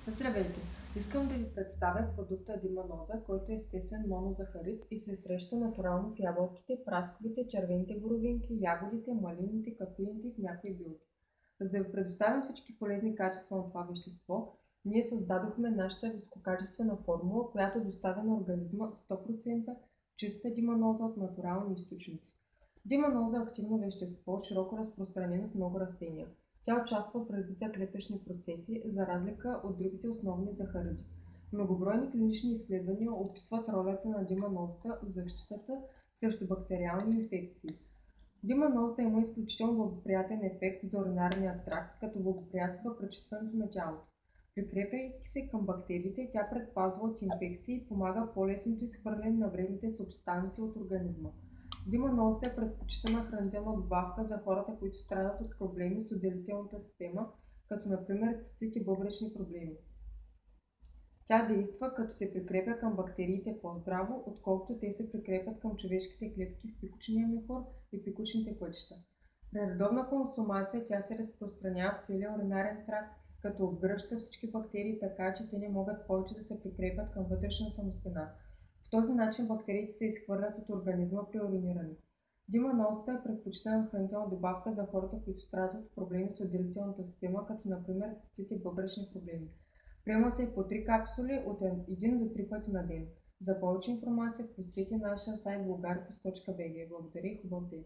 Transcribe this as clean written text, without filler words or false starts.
Здравейте! Искам да ви представя продукта Диманоза, който е естествен монозахарид и се среща натурално в ябълките, прасковите, червените боровинки, ягодите, малините, кафеините и в някои билки. За да ви предоставим всички полезни качества на това вещество, ние създадохме нашата висококачествена формула, която доставя на организма 100% чиста диманоза от натурални източници. Диманоза е активно вещество, широко разпространено в много растения. Тя участва в редица клетъчни процеси, за разлика от другите основни захариди. Многобройни клинични изследвания описват ролята на диманозата в защитата срещу бактериални инфекции. Диманозата има изключително благоприятен ефект за уринарния тракт, като благоприятства пречистването на тялото. Прикрепяйки се към бактериите, тя предпазва от инфекции и помага по-лесното изхвърляне на вредните субстанции от организма. Диманозата е предпочитана хранителна добавка за хората, които страдат от проблеми с отделителната система, като например цистит и бъбречни проблеми. Тя действа като се прикрепя към бактериите по-здраво, отколкото те се прикрепят към човешките клетки в пикочния мехур и пикочните пътища. При редовна консумация тя се разпространява в целия уринарен тракт, като обгръща всички бактерии така, че те не могат повече да се прикрепят към вътрешната му стена. По този начин бактериите се изхвърлят от организма при уриниране. Диманозата е предпочитана хранителна добавка за хората, които страдат от проблеми с отделителната система, като например цистит и бъбречни проблеми. Приема се по 3 капсули от 1 до 3 пъти на ден. За повече информация посетете нашия сайт bulgaricos.bg. Благодаря и хубав ден!